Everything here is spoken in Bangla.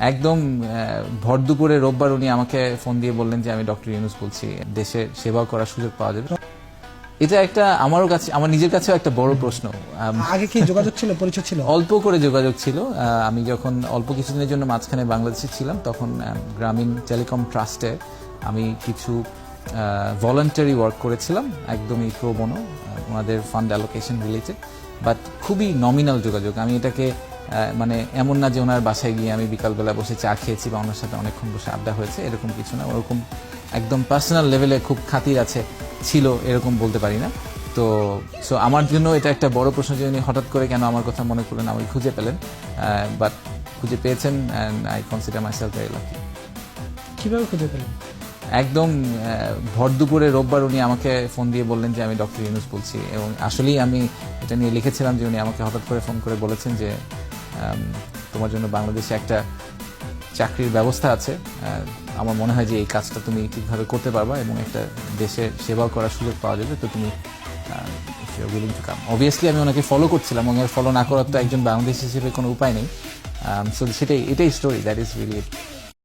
একদম ভর দুপুরে রোববার উনি আমাকে ফোন দিয়ে বললেন যে আমি ডক্টর ইউনূস বলছি, দেশে সেবা করার সুযোগ পাওয়া যাবে। এটা একটা আমারও কাছে, আমার নিজের কাছেও একটা বড় প্রশ্ন। আগে কি যোগাযোগ ছিল, পরিচয় ছিল? অল্প করে যোগাযোগ ছিল। আমি যখন অল্প কিছুদিনের জন্য মাঝখানে বাংলাদেশে ছিলাম, তখন গ্রামীণ টেলিকম ট্রাস্টে আমি কিছু ভলান্টারি ওয়ার্ক করেছিলাম, একদমই প্রো বোনো, ওনাদের ফান্ড অ্যালোকেশন রিলেটেড, বাট খুবই নমিনাল যোগাযোগ। আমি এটাকে মানে এমন না যে ওনার বাসায় গিয়ে আমি বিকালবেলা বসে চা খেয়েছি বা ওনার সাথে অনেকক্ষণ বসে আড্ডা হয়েছে, এরকম কিছু না। ওরকম একদম পার্সোনাল লেভেলে খুব খাতির আছে ছিল এরকম বলতে পারি না। তো সো আমার জন্য এটা একটা বড় প্রশ্ন যে উনি হঠাৎ করে কেন আমার কথা মনে করলেন, আমাকে খুঁজে পেলেন, বাট খুঁজে পেয়েছেন and I consider myself very lucky. কিভাবে খুঁজে পেলেন? একদম ভর দুপুরে রোববার উনি আমাকে ফোন দিয়ে বললেন যে আমি ডক্টর ইউনূস বলছি, এবং আসলেই আমি এটা নিয়ে লিখেছিলাম যে উনি আমাকে হঠাৎ করে ফোন করে বলেছেন যে তোমার জন্য বাংলাদেশে একটা চাকরির ব্যবস্থা আছে, আমার মনে হয় যে এই কাজটা তুমি ঠিকভাবে করতে পারবা এবং একটা দেশের সেবা করার সুযোগ পাওয়া যাবে, তো তুমি উইলিং টু কাম। অবভিয়াসলি আমি ওনাকে ফলো করছিলাম, এবং ফলো না করার তো একজন বাংলাদেশ হিসেবে কোনো উপায় নেই। সো এটাই story, that is really it.